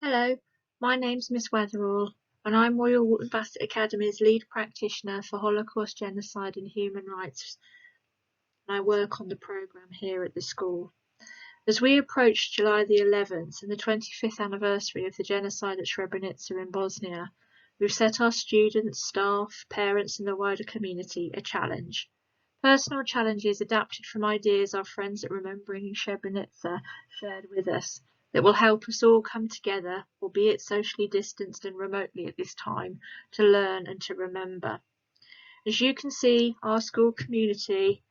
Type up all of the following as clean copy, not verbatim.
Hello, my name's Miss Wetherall, and I'm Royal Walton Bassett Academy's lead practitioner for Holocaust, Genocide and Human Rights, and I work on the programme here at the school. As we approach July the 11th and the 25th anniversary of the genocide at Srebrenica in Bosnia, we've set our students, staff, parents and the wider community a challenge. Personal challenges adapted from ideas our friends at Remembering Srebrenica shared with us that will help us all come together, albeit socially distanced and remotely at this time, to learn and to remember. As you can see, our school community,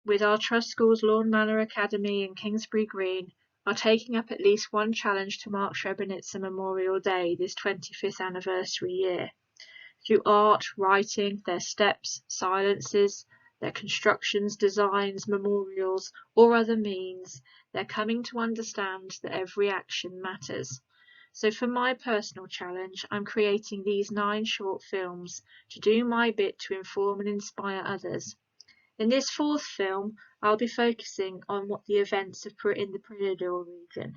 with our Trust Schools Lawn Manor Academy and Kingsbury Green, are taking up at least one challenge to mark Srebrenica Memorial Day this 25th anniversary year. Through art, writing, their steps, silences, their constructions, designs, memorials, or other means, they're coming to understand that every action matters. So for my personal challenge, I'm creating these 9 short films to do my bit to inform and inspire others. In this 4th film, I'll be focusing on what the events in the Prijedor region,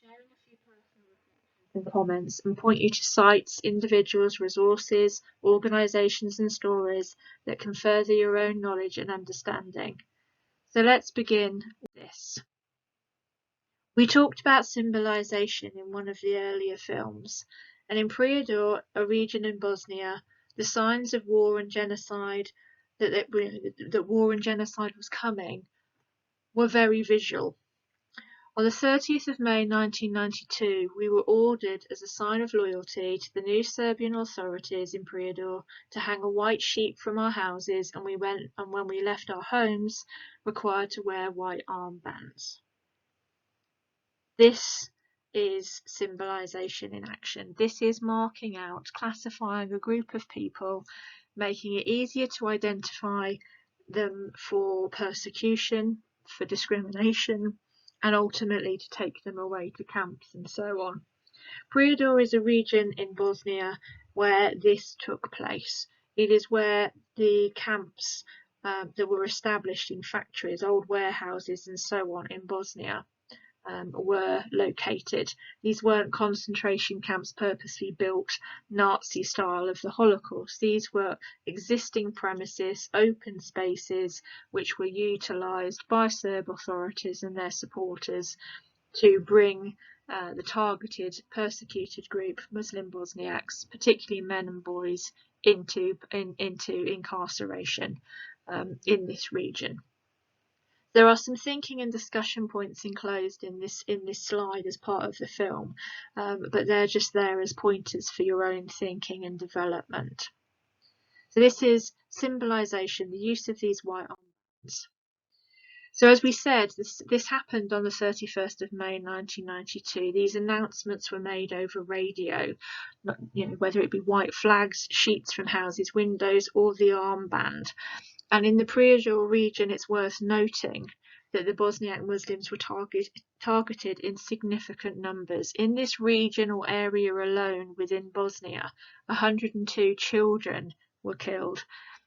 sharing a few personal reflections and comments, and point you to sites, individuals, resources, organisations and stories that can further your own knowledge and understanding. So let's begin with this. We talked about symbolisation in one of the earlier films, and in Prijedor, a region in Bosnia, the signs of war and genocide, that war and genocide was coming, were very visual. On the 30th of May 1992, we were ordered as a sign of loyalty to the new Serbian authorities in Prijedor to hang a white sheet from our houses, and when we left our homes, required to wear white armbands. This is symbolisation in action. This is marking out, classifying a group of people, making it easier to identify them for persecution, for discrimination, and ultimately to take them away to camps and so on. Prijedor is a region in Bosnia where this took place. It is where the camps that were established in factories, old warehouses and so on in Bosnia were located. These weren't concentration camps purposely built Nazi style of the Holocaust. These were existing premises, open spaces, which were utilised by Serb authorities and their supporters to bring the targeted, persecuted group, Muslim Bosniaks, particularly men and boys, into incarceration in this region. There are some thinking and discussion points enclosed in this slide as part of the film, but they're just there as pointers for your own thinking and development. So this is symbolisation, the use of these white armbands. So as we said, this happened on the 31st of May 1992. These announcements were made over radio, whether it be white flags, sheets from houses' windows, or the armband. And in the Prijedor region, it's worth noting that the Bosniak Muslims were targeted in significant numbers. In this region or area alone within Bosnia, 102 children were killed,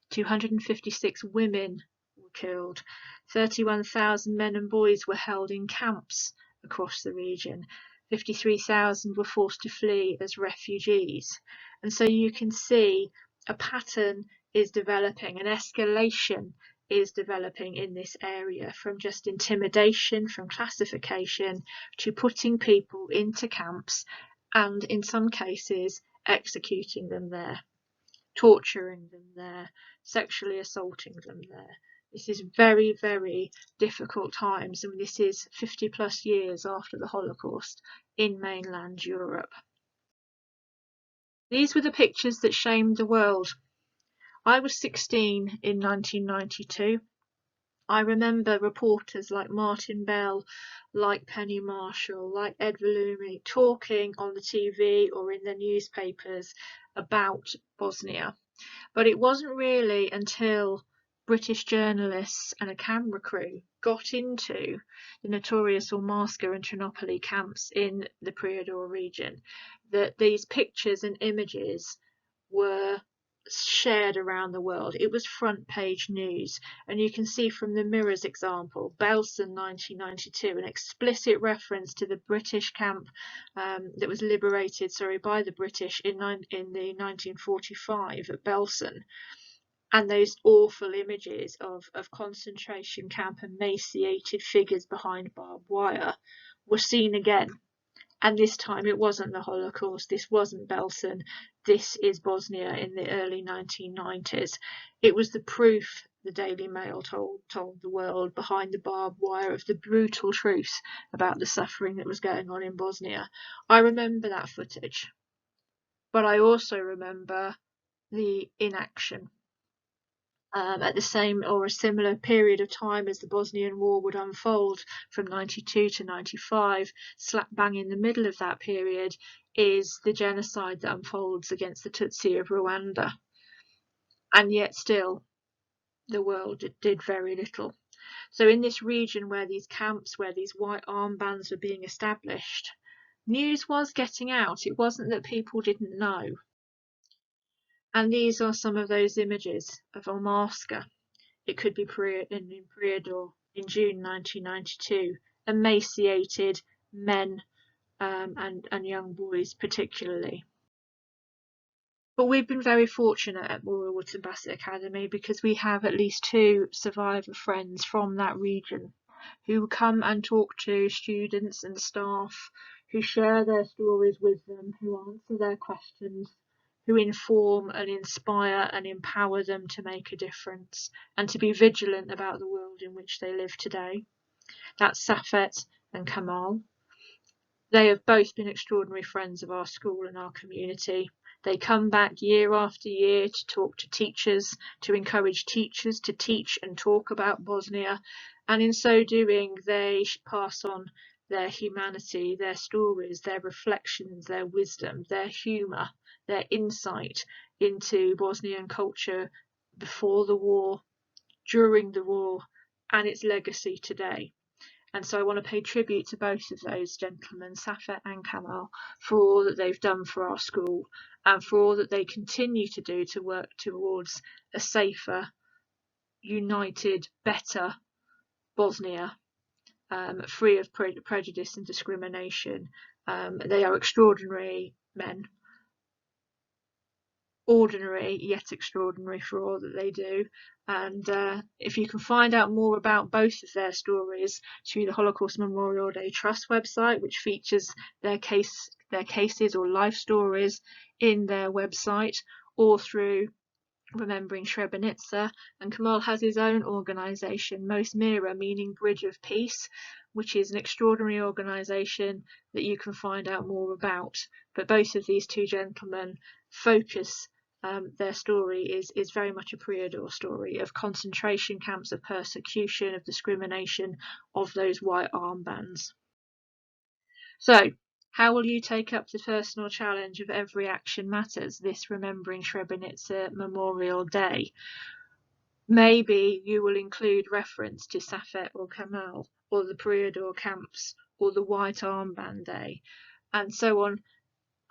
256 women were killed, 31,000 men and boys were held in camps across the region, 53,000 were forced to flee as refugees. And so you can see a pattern is developing, an escalation is developing in this area, from just intimidation, from classification, to putting people into camps and in some cases executing them there, torturing them there, sexually assaulting them there. This is very, very difficult times, and this is 50 plus years after the Holocaust in mainland Europe. These were the pictures that shamed the world. I was 16 in 1992. I remember reporters like Martin Bell, like Penny Marshall, like Ed Valumi talking on the TV or in the newspapers about Bosnia. But it wasn't really until British journalists and a camera crew got into the notorious Ormaska and Ternopily camps in the Prijedor region that these pictures and images were shared around the world. It was front page news, and you can see from the Mirror's example, Belsen 1992, an explicit reference to the British camp that was liberated, by the British in the 1945 at Belsen. And those awful images of concentration camp emaciated figures behind barbed wire were seen again. And this time it wasn't the Holocaust, this wasn't Belsen, this is Bosnia in the early 1990s. It was the proof, the Daily Mail told the world, behind the barbed wire, of the brutal truth about the suffering that was going on in Bosnia. I remember that footage, but I also remember the inaction. At the same or a similar period of time as the Bosnian War would unfold, from 92 to 95, slap bang in the middle of that period is the genocide that unfolds against the Tutsi of Rwanda. And yet still, the world did very little. So in this region where these camps, where these white armbands were being established, news was getting out. It wasn't that people didn't know. And these are some of those images of Omarska. It could be in Prijedor in June 1992, emaciated men and young boys particularly. But we've been very fortunate at Royal Wootton Bassett Academy because we have at least 2 survivor friends from that region who come and talk to students and staff, who share their stories with them, who answer their questions, who inform and inspire and empower them to make a difference and to be vigilant about the world in which they live today. That's Safet and Kamal. They have both been extraordinary friends of our school and our community. They come back year after year to talk to teachers, to encourage teachers to teach and talk about Bosnia, and in so doing they pass on their humanity, their stories, their reflections, their wisdom, their humour, their insight into Bosnian culture before the war, during the war, and its legacy today. And so I want to pay tribute to both of those gentlemen, Safet and Kamal, for all that they've done for our school and for all that they continue to do to work towards a safer, united, better Bosnia, free of prejudice and discrimination. They are extraordinary men, ordinary yet extraordinary for all that they do. And if you can find out more about both of their stories through the Holocaust Memorial Day Trust website, which features their cases or life stories in their website, or through Remembering Srebrenica, and Kamal has his own organisation, Most Mira, meaning Bridge of Peace, which is an extraordinary organisation that you can find out more about. But both of these 2 gentlemen focus their story is very much a Prijedor story of concentration camps, of persecution, of discrimination, of those white armbands. So, how will you take up the personal challenge of Every Action Matters this Remembering Srebrenica Memorial Day? Maybe you will include reference to Safet or Kamal, or the Prijedor camps, or the White Armband Day, and so on.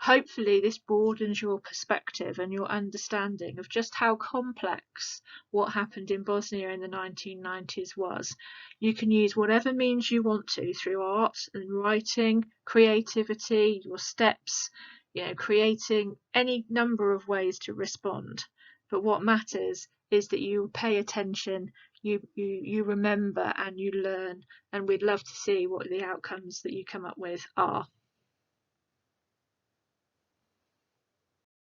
Hopefully this broadens your perspective and your understanding of just how complex what happened in Bosnia in the 1990s was. You can use whatever means you want to through art and writing, creativity, your steps, creating any number of ways to respond. But what matters is that you pay attention, you remember and you learn, and we'd love to see what the outcomes that you come up with are.